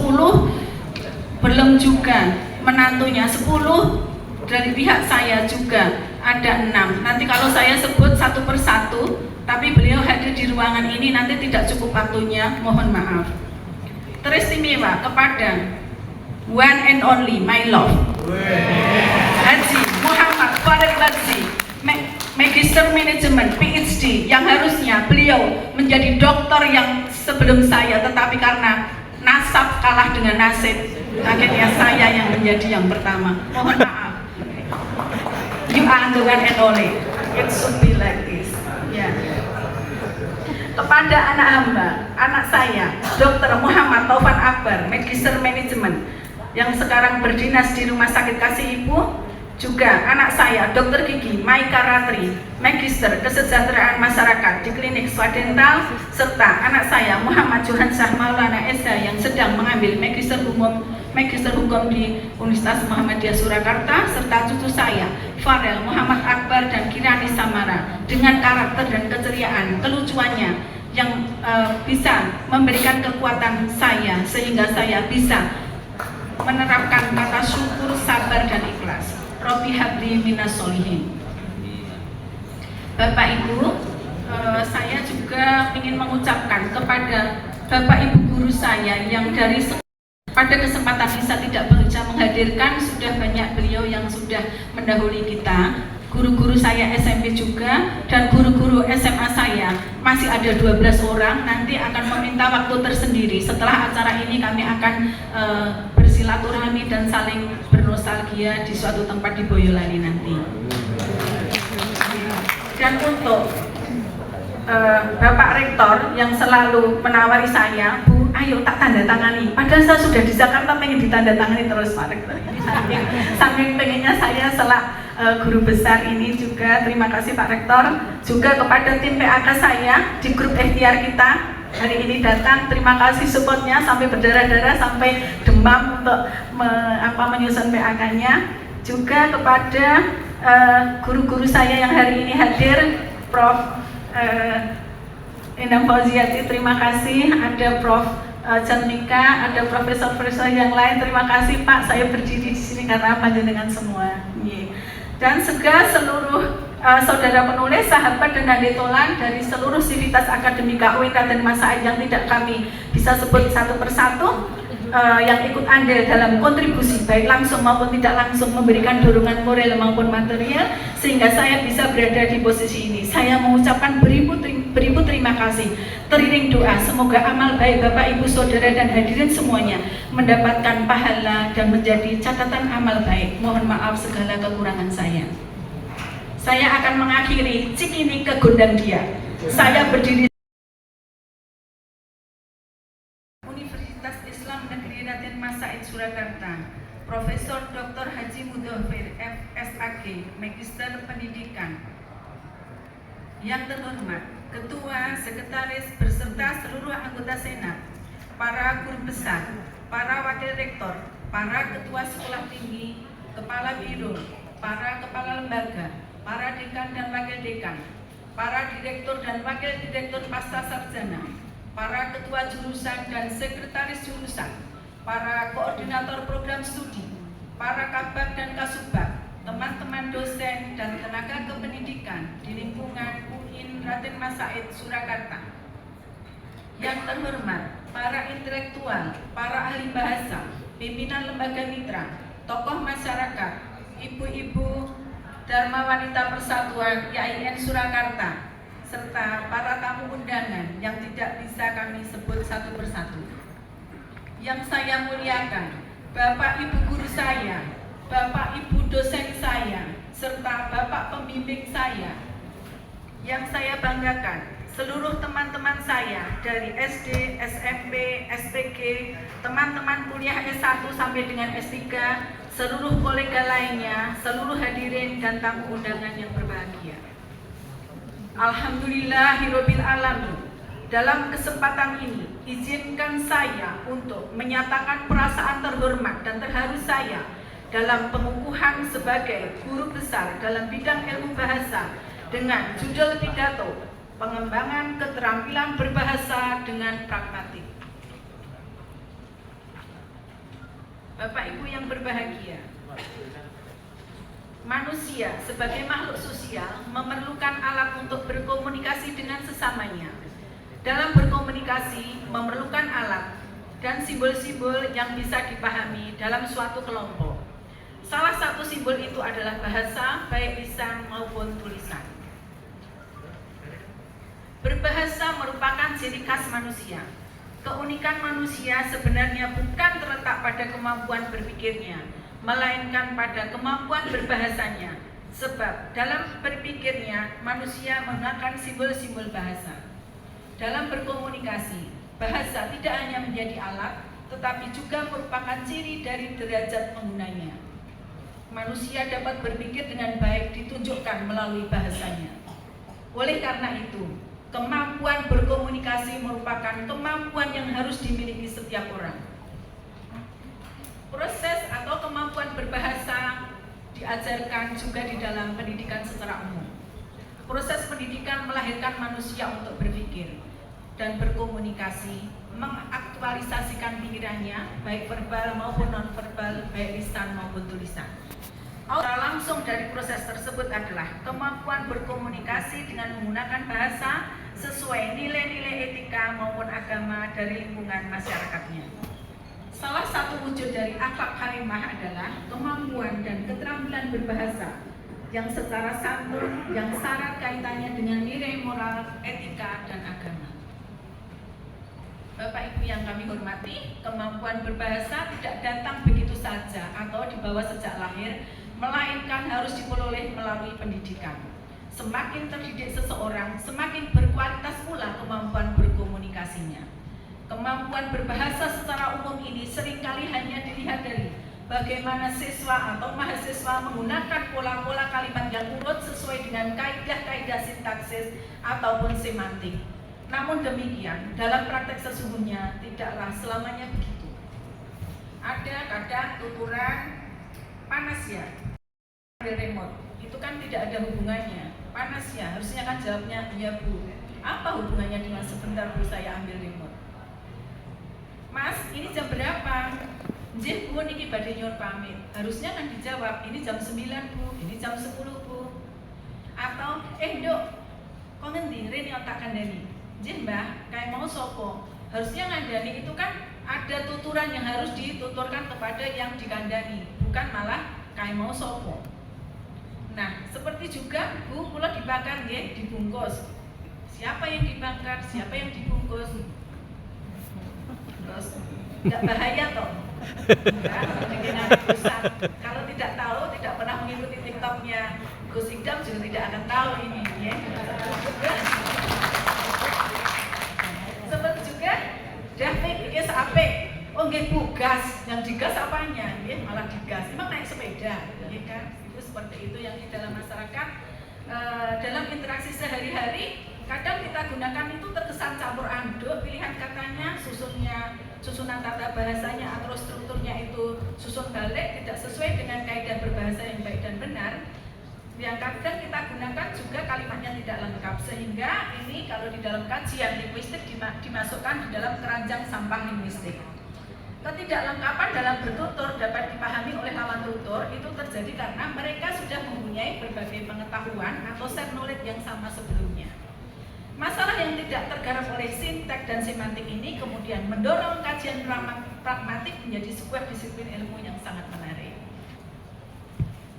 belum juga menantunya 10, dari pihak saya juga ada 6. Nanti kalau saya sebut satu persatu, tapi beliau hadir di ruangan ini nanti tidak cukup waktunya, mohon maaf. Teristimewa kepada one and only my love Haji Muhammad Farid Badzi, Magister Manajemen PhD, yang harusnya beliau menjadi doktor yang sebelum saya, tetapi karena nasab kalah dengan nasib, akhirnya saya yang menjadi yang pertama. Mohon maaf. You are the one and only. It should be like this. Ya. Kepada anak hamba, anak saya, Dr. Muhammad Taufan Akbar, Magister Manajemen, yang sekarang berdinas di Rumah Sakit Kasih Ibu, Juga anak saya, Dr. Gigi Maika Ratri, Magister Kesejahteraan Masyarakat di Klinik Swadental, serta anak saya Muhammad Johan Syah Maulana SH yang sedang mengambil Magister Hukum di Universitas Muhammadiyah Surakarta, serta cucu saya Farel Muhammad Akbar dan Kirani Samara dengan karakter dan keceriaan, kelucuannya yang bisa memberikan kekuatan saya sehingga saya bisa menerapkan kata syukur, sabar, dan ikhlas. Robi habli minas solihin. Bapak Ibu, saya juga ingin mengucapkan kepada Bapak Ibu guru saya yang pada kesempatan bisa tidak bisa menghadirkan, sudah banyak beliau yang sudah mendahului kita. Guru-guru saya SMP juga dan guru-guru SMA saya masih ada 12 orang. Nanti akan meminta waktu tersendiri. Setelah acara ini kami akan bersilaturahmi dan saling bernostalgia di suatu tempat di Boyolali nanti. Dan untuk Bapak Rektor yang selalu menawari saya, Bu, ayo tak tanda tangani. Padahal saya sudah di Jakarta pengen ditandatangani terus Pak Rektor. Saking pengennya saya guru besar ini juga. Terima kasih Pak Rektor. Juga kepada tim PAK saya di grup ikhtiar kita hari ini datang. Terima kasih supportnya sampai berdarah-darah, sampai demam untuk menyusun PAK-nya. Juga kepada guru-guru saya yang hari ini hadir, Prof. Endang Fauziati, terima kasih. Ada Prof. Janika, ada profesor-profesor yang lain. Terima kasih Pak, saya berdiri di sini karena panjenengan semua. Dan juga seluruh saudara penulis, sahabat dan nadetolan dari seluruh sivitas akademika UIN Raden Mas Said yang tidak kami bisa sebut satu persatu, yang ikut andil dalam kontribusi baik langsung maupun tidak langsung memberikan dorongan moral maupun material sehingga saya bisa berada di posisi ini. Saya mengucapkan beribu terima kasih, teriring doa semoga amal baik Bapak Ibu Saudara dan hadirin semuanya mendapatkan pahala dan menjadi catatan amal baik. Mohon maaf segala kekurangan saya. Saya akan mengakhiri cik ini ke gondang dia. Saya berdiri Universitas Islam Negeri Raden Mas Said Surakarta, Profesor Dr. Haji Mudhofir FSAG, Magister Pendidikan. Yang terhormat Ketua, Sekretaris, beserta seluruh anggota Senat, para guru besar, para wakil rektor, para ketua sekolah tinggi, kepala biro, para kepala lembaga, para dekan dan wakil dekan, para direktur dan wakil direktur pasca sarjana, para ketua jurusan dan sekretaris jurusan, para koordinator program studi, para kabak dan kasubag, teman-teman dosen dan tenaga kependidikan di lingkungan UIN Raden Mas Said Surakarta. Yang terhormat para intelektual, para ahli bahasa, pimpinan lembaga mitra, tokoh masyarakat, ibu-ibu Dharma Wanita Persatuan YIN Surakarta, serta para tamu undangan yang tidak bisa kami sebut satu persatu. Yang saya muliakan, Bapak Ibu guru saya, Bapak Ibu dosen saya, serta Bapak pembimbing saya. Yang saya banggakan, seluruh teman-teman saya dari SD, SMP, SPG, teman-teman kuliah S1 sampai dengan S3, seluruh kolega lainnya, seluruh hadirin dan tamu undangan yang berbahagia. Alhamdulillahirabbil alamin. Dalam kesempatan ini, izinkan saya untuk menyatakan perasaan terhormat dan terharu saya dalam pengukuhan sebagai guru besar dalam bidang ilmu bahasa dengan judul pidato pengembangan keterampilan berbahasa dengan pragmatik. Bapak Ibu yang berbahagia, manusia sebagai makhluk sosial memerlukan alat untuk berkomunikasi dengan sesamanya. Dalam berkomunikasi memerlukan alat dan simbol-simbol yang bisa dipahami dalam suatu kelompok. Salah satu simbol itu adalah bahasa, baik lisan maupun tulisan. Berbahasa merupakan ciri khas manusia. Keunikan manusia sebenarnya bukan terletak pada kemampuan berpikirnya, melainkan pada kemampuan berbahasanya. Sebab dalam berpikirnya, manusia menggunakan simbol-simbol bahasa. Dalam berkomunikasi, bahasa tidak hanya menjadi alat, tetapi juga merupakan ciri dari derajat penggunanya. manusia dapat berpikir dengan baik ditunjukkan melalui bahasanya. Oleh karena itu, kemampuan berkomunikasi merupakan kemampuan yang harus dimiliki setiap orang. Proses atau kemampuan berbahasa diajarkan juga di dalam pendidikan secara umum. Proses pendidikan melahirkan manusia untuk berpikir dan berkomunikasi, mengaktualisasikan pikirannya, baik verbal maupun non-verbal, baik lisan maupun tulisan. Secara langsung dari proses tersebut adalah kemampuan berkomunikasi dengan menggunakan bahasa sesuai nilai-nilai etika maupun agama dari lingkungan masyarakatnya. Salah satu wujud dari akhlak karimah adalah kemampuan dan keterampilan berbahasa yang secara santun, yang syarat kaitannya dengan nilai moral, etika, dan agama. Bapak Ibu yang kami hormati, kemampuan berbahasa tidak datang begitu saja atau dibawa sejak lahir, melainkan harus diperoleh melalui pendidikan. Semakin terdidik seseorang, semakin berkualitas pula kemampuan berkomunikasinya. Kemampuan berbahasa secara umum ini seringkali hanya dilihat dari bagaimana siswa atau mahasiswa menggunakan pola-pola kalimat yang urut sesuai dengan kaidah-kaidah sintaksis ataupun semantik. Namun demikian, dalam praktek sesungguhnya tidaklah selamanya begitu. Ada kadang tuturan panas ya, ambil remote, itu kan tidak ada hubungannya. Panas ya, harusnya kan jawabnya, iya Bu. Apa hubungannya dengan sebentar Bu saya ambil remote? Mas, ini jam berapa? Nggih Bu, niki badhe nyuwun pamit. Harusnya kan dijawab, ini jam 9 Bu, ini jam 10 Bu. Atau, Nduk, kok ngendi rene tak kandhani? Nggih Mbah, kayak mau sopo. Harusnya ngandani itu kan ada tuturan yang harus dituturkan kepada yang dikandani, bukan malah kayak mau sopo. Nah, seperti juga Bu, kula dibakar nggih, dibungkus. Siapa yang dibakar, siapa yang dibungkus? Terus enggak bahaya toh? Kalau tidak tahu, tidak pernah mengikuti TikToknya Gus Idam juga tidak akan tahu ini ya. Seperti juga David iki sape, oh nggih Bu, gas, yang digas apanya? Nggih malah digas. Emang naik sepeda, ya kan? Itu seperti itu yang di dalam masyarakat dalam interaksi sehari-hari kadang kita gunakan itu terkesan campur aduk, pilihan katanya, susunan tata bahasanya atau strukturnya itu susun balik, tidak sesuai dengan kaidah berbahasa yang baik dan benar. Yang kadang kita gunakan juga kalimatnya tidak lengkap, sehingga ini kalau di dalam kajian linguistik dimasukkan di dalam keranjang sampah linguistik. Ketidaklengkapan dalam bertutur dapat dipahami oleh lawan tutur itu terjadi karena mereka sudah mempunyai berbagai pengetahuan atau set knowledge yang sama sebelumnya. Masalah yang tidak tergarap oleh sintak dan semantik ini kemudian mendorong kajian pragmatik menjadi sebuah disiplin ilmu yang sangat menarik.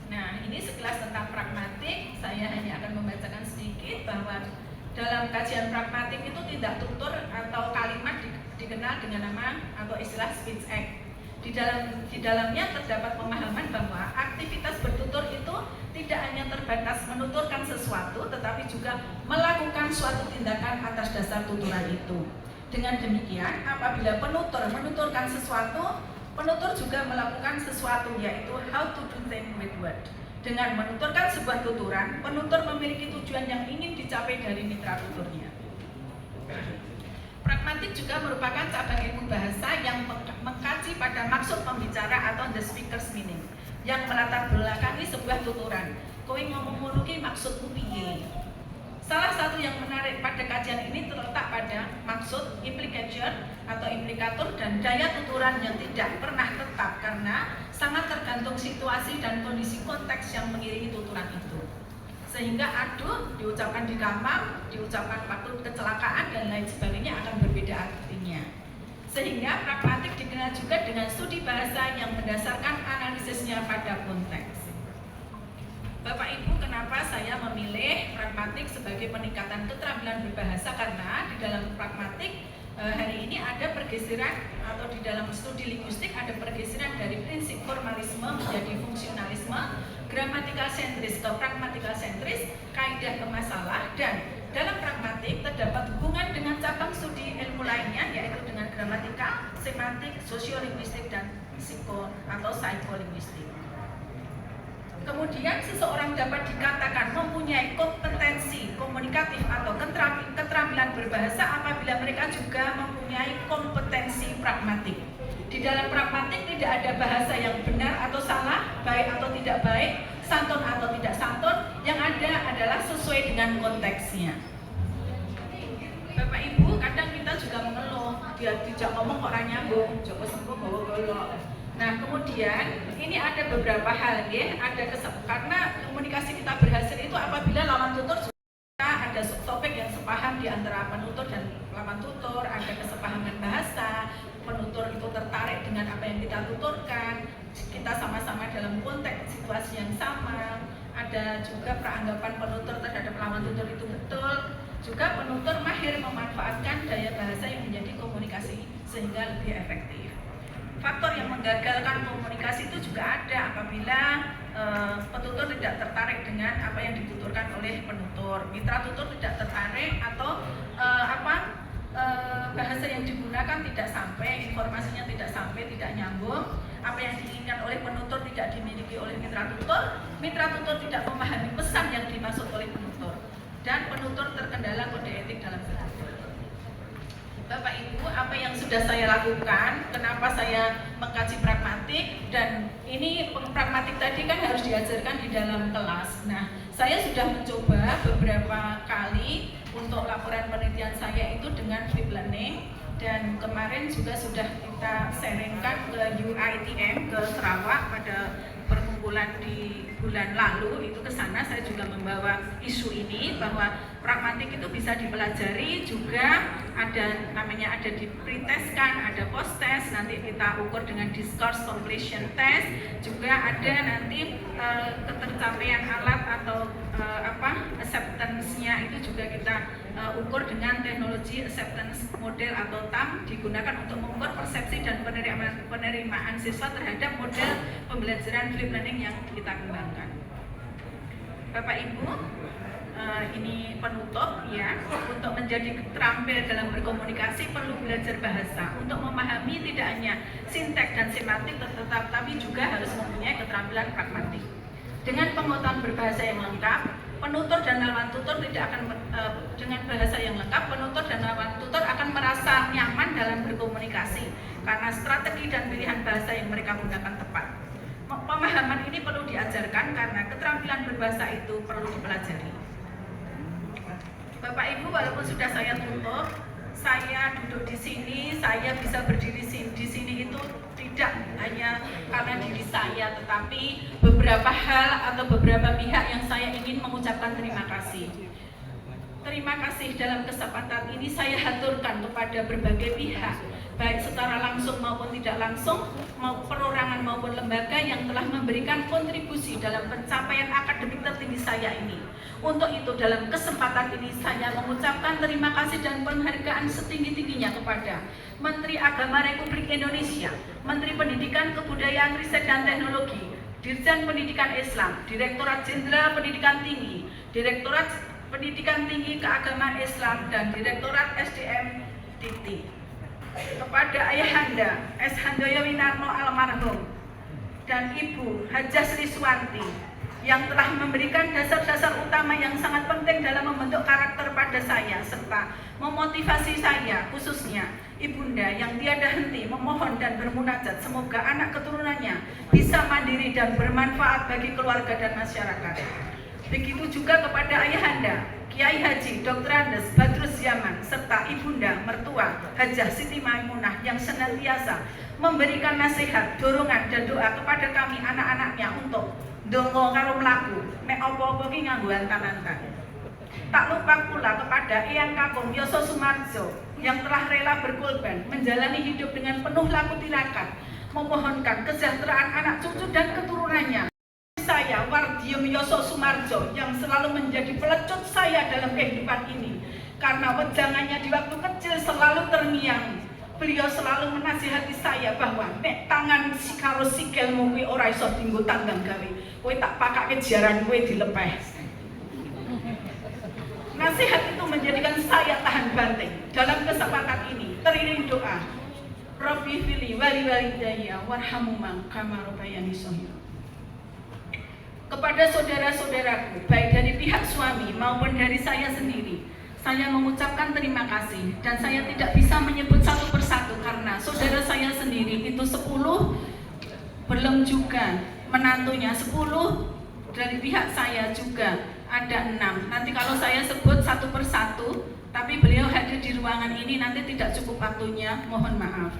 Nah, ini sekilas tentang pragmatik. Saya hanya akan membacakan sedikit bahwa dalam kajian pragmatik itu tindak tutur atau kalimat dikenal dengan nama atau istilah speech act. Di dalamnya terdapat pemahaman bahwa aktivitas bertutur itu tidak hanya terbatas menuturkan sesuatu, tetapi juga melakukan suatu tindakan atas dasar tuturan itu. Dengan demikian, apabila penutur menuturkan sesuatu, penutur juga melakukan sesuatu, yaitu how to do things with word. Dengan menuturkan sebuah tuturan, penutur memiliki tujuan yang ingin dicapai dari mitra tuturnya. Pragmatik juga merupakan cabang ilmu bahasa yang mengkaji pada maksud pembicara atau the speaker's meaning, yang melatar belakangi sebuah tuturan. Kowe ngomong ngono ki maksudmu piye? Salah satu yang menarik pada kajian ini terletak pada maksud, implication atau implikator, dan daya tuturan yang tidak pernah tetap karena sangat tergantung situasi dan kondisi konteks yang mengiringi tuturan itu. Sehingga aduh diucapkan di kamar, diucapkan waktu kecelakaan dan lain sebagainya akan berbeda artinya. Sehingga pragmatik dikenal juga dengan studi bahasa yang mendasarkan analisisnya pada konteks. Bapak Ibu, kenapa saya memilih pragmatik sebagai peningkatan keterampilan berbahasa? Karena di dalam pragmatik hari ini ada pergeseran, atau di dalam studi linguistik ada pergeseran dari prinsip formalisme menjadi fungsionalisme, gramatikal sentris ke pragmatikal sentris, kaidah ke masalah, dan dalam pragmatik terdapat hubungan dengan cabang studi ilmu lainnya, yaitu dengan gramatikal, semantik, sosiolinguistik, dan psikolinguistik. Kemudian seseorang dapat dikatakan mempunyai kompetensi komunikatif atau keterampilan berbahasa apabila mereka juga mempunyai kompetensi pragmatik. Di dalam pragmatik tidak ada bahasa yang benar atau salah, baik atau tidak baik, santun atau tidak santun, yang ada adalah sesuai dengan konteksnya. Bapak Ibu, kadang kita juga mengeluh, dia tidak ngomong kok ora nyambung, Joko sembuh bawa golok. Nah, kemudian ini ada beberapa hal ya, karena komunikasi kita berhasil itu apabila lawan tutur juga ada topik yang sepaham di antara penutur dan lawan tutur, ada kesepahaman bahasa, penutur itu tertarik dengan apa yang kita tuturkan, kita sama-sama dalam konteks situasi yang sama, ada juga peranggapan penutur terhadap lawan tutur itu betul, juga penutur mahir memanfaatkan daya bahasa yang menjadi komunikasi sehingga lebih efektif. Faktor yang menggagalkan komunikasi itu juga ada apabila penutur tidak tertarik dengan apa yang dituturkan oleh penutur, mitra tutur tidak tertarik atau bahasa yang digunakan tidak sampai, informasinya tidak sampai, tidak nyambung, apa yang diinginkan oleh penutur tidak dimiliki oleh mitra tutur tidak memahami pesan yang dimaksud oleh penutur, dan penutur terkendala kode etik dalam bertutur. Bapak Ibu, apa yang sudah saya lakukan, kenapa saya mengkaji pragmatik, dan ini pragmatik tadi kan harus diajarkan di dalam kelas. Nah, saya sudah mencoba beberapa kali untuk laporan penelitian saya itu dengan flip learning, dan kemarin juga sudah kita sharingkan ke UITM ke Sarawak pada perkumpulan di bulan lalu. Itu ke sana saya juga membawa isu ini bahwa pragmatik itu bisa dipelajari, juga ada di pretest-kan, ada post-test, nanti kita ukur dengan discourse completion test, juga ada nanti ketercapaian alat atau acceptance-nya itu juga kita ukur dengan teknologi acceptance model atau TAM, digunakan untuk mengukur persepsi dan penerimaan siswa terhadap model pembelajaran flip learning yang kita kembangkan. Bapak Ibu, ini penutup ya, untuk menjadi terampil dalam berkomunikasi perlu belajar bahasa untuk memahami tidak hanya sinteks dan semantik, tetapi juga harus mempunyai keterampilan pragmatik. Dengan pengetahuan berbahasa yang lengkap, penutur dan lawan tutur tidak akan dengan bahasa yang lengkap, penutur dan lawan tutur akan merasa nyaman dalam berkomunikasi karena strategi dan pilihan bahasa yang mereka gunakan tepat. Pemahaman ini perlu diajarkan karena keterampilan berbahasa itu perlu dipelajari. Bapak Ibu, walaupun sudah saya tutup, saya duduk di sini, saya bisa berdiri di sini itu tidak hanya karena diri saya, tetapi beberapa hal atau beberapa pihak yang saya ingin mengucapkan terima kasih. Terima kasih dalam kesempatan ini saya haturkan kepada berbagai pihak, baik secara langsung maupun tidak langsung, mau perorangan maupun lembaga yang telah memberikan kontribusi dalam pencapaian akademik tertinggi saya ini. Untuk itu dalam kesempatan ini saya mengucapkan terima kasih dan penghargaan setinggi-tingginya kepada Menteri Agama Republik Indonesia, Menteri Pendidikan, Kebudayaan, Riset dan Teknologi, Dirjen Pendidikan Islam, Direktorat Jenderal Pendidikan Tinggi, Direktorat Pendidikan Tinggi Keagamaan Islam, dan Direktorat SDM Dikti. Kepada Ayahanda S. Handoyo Winarno almarhum dan Ibu Hajah Sri Suwanti yang telah memberikan dasar-dasar utama yang sangat penting dalam membentuk karakter pada saya serta memotivasi saya, khususnya Ibunda yang tiada henti memohon dan bermunajat semoga anak keturunannya bisa mandiri dan bermanfaat bagi keluarga dan masyarakat. Begitu juga kepada Ayahanda Kiai Haji Dr. Andes Badrus Zaman serta Ibunda mertua Hajah Siti Maimunah yang senantiasa memberikan nasihat, dorongan dan doa kepada kami anak-anaknya untuk dongo karo mlaku nek apa-apa ki nganggo antan-antan. Tak lupa pula kepada Eyang Kakung Yoso Sumarjo yang telah rela berkorban menjalani hidup dengan penuh laku tirakat, memohonkan kesejahteraan anak cucu dan keturunannya. Saya Wardiem Yoso Sumarjo yang selalu menjadi pelecut saya dalam kehidupan ini karena wejangannya di waktu kecil selalu terngiang. Beliau selalu menasihati saya bahwa nek tangan si karo sikilmu kuwi ora iso dienggo tanggang gawe, kowe tak pakake jaran kowe dilepeh. Nasihat itu menjadikan saya tahan banting. Dalam kesempatan ini teriring doa, Rabbi fili wali walidayya warhamhuma kama rabbayani shaghira. Kepada saudara-saudaraku, baik dari pihak suami maupun dari saya sendiri, saya mengucapkan terima kasih, dan saya tidak bisa menyebut satu persatu karena saudara saya sendiri itu 10, belum juga menantunya 10, dari pihak saya juga ada 6. Nanti kalau saya sebut satu persatu, tapi beliau hadir di ruangan ini nanti tidak cukup waktunya, mohon maaf.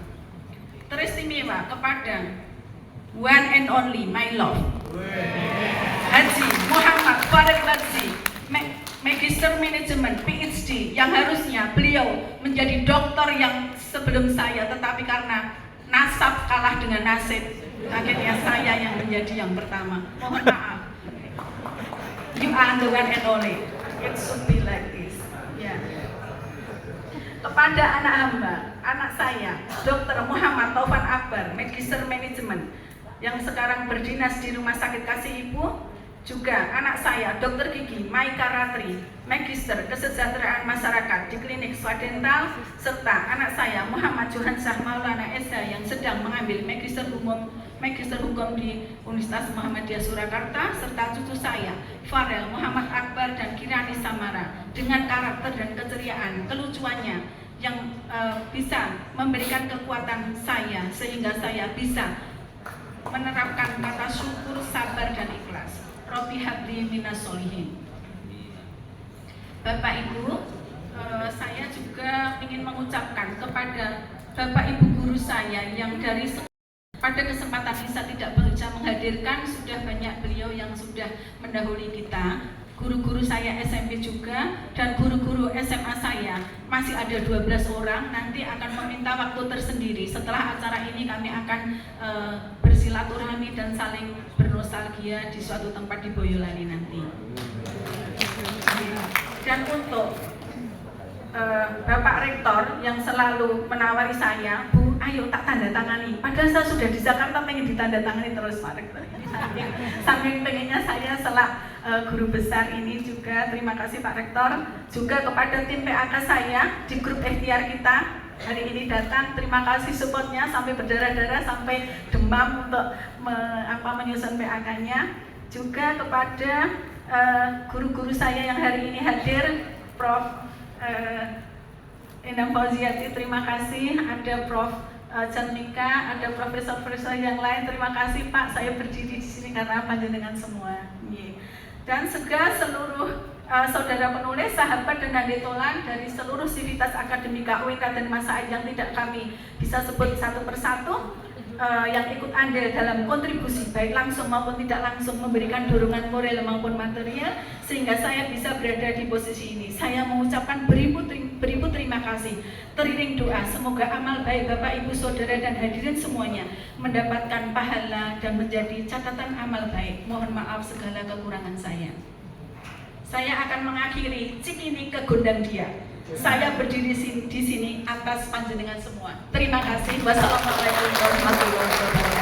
Teristimewa kepada one and only my love Haji Muhammad Farid Badzi, Magister Manajemen PhD, yang harusnya beliau menjadi doktor yang sebelum saya, tetapi karena nasab kalah dengan nasib, akhirnya saya yang menjadi yang pertama. Mohon maaf. You are the one and only. It should be like this. Ya. Kepada anak hamba, anak saya, Dr. Muhammad Taufan Akbar, Magister Manajemen, yang sekarang berdinas di Rumah Sakit Kasih Ibu, juga anak saya, Dr. Gigi Maika Ratri, Magister Kesejahteraan Masyarakat di Klinik Swadental, serta anak saya, Muhammad Johansyah Maulana Esa, yang sedang mengambil Magister Hukum di Universitas Muhammadiyah Surakarta, serta cucu saya, Farel Muhammad Akbar dan Kirani Samara, dengan karakter dan keceriaan, kelucuannya yang bisa memberikan kekuatan saya sehingga saya bisa menerapkan kata syukur, sabar, dan ikhlas. Robbi habli minas solihin. Bapak Ibu, saya juga ingin mengucapkan kepada Bapak Ibu guru saya yang dari pada kesempatan ini saya tidak bisa menghadirkan, sudah banyak beliau yang sudah mendahului kita. Guru-guru saya SMP juga, dan guru-guru SMA saya masih ada 12 orang. Nanti akan meminta waktu tersendiri. Setelah acara ini kami akan bersilaturahmi dan saling bernostalgia di suatu tempat di Boyolali nanti. Dan untuk Bapak Rektor yang selalu menawari saya, Bu, ayo tak tanda tangani. Padahal saya sudah di Jakarta pengen ditandatangani terus, Pak Rektor. Saking pengennya saya guru besar ini juga. Terima kasih Pak Rektor. Juga kepada tim PAK saya di grup ikhtiar kita hari ini datang. Terima kasih supportnya sampai berdarah-darah, sampai demam untuk menyusun PAK-nya. Juga kepada guru-guru saya yang hari ini hadir, Prof. Endang Fauziati, terima kasih. Ada Prof. Cernika, ada profesor-profesor yang lain. Terima kasih Pak, saya berdiri di sini karena panjenengan semua. Dan juga seluruh saudara penulis, sahabat dan handetolan dari seluruh sivitas akademika UIN Raden Mas Said yang tidak kami bisa sebut satu persatu, yang ikut andil dalam kontribusi baik langsung maupun tidak langsung memberikan dorongan moral maupun material sehingga saya bisa berada di posisi ini. Saya mengucapkan beribu terima kasih, teriring doa semoga amal baik Bapak Ibu Saudara dan hadirin semuanya mendapatkan pahala dan menjadi catatan amal baik. Mohon maaf segala kekurangan saya. Saya akan mengakhiri Cikini ke Gondang Dia. Saya berdiri di sini atas panjenengan semua. Terima kasih. Wassalamualaikum warahmatullahi wabarakatuh.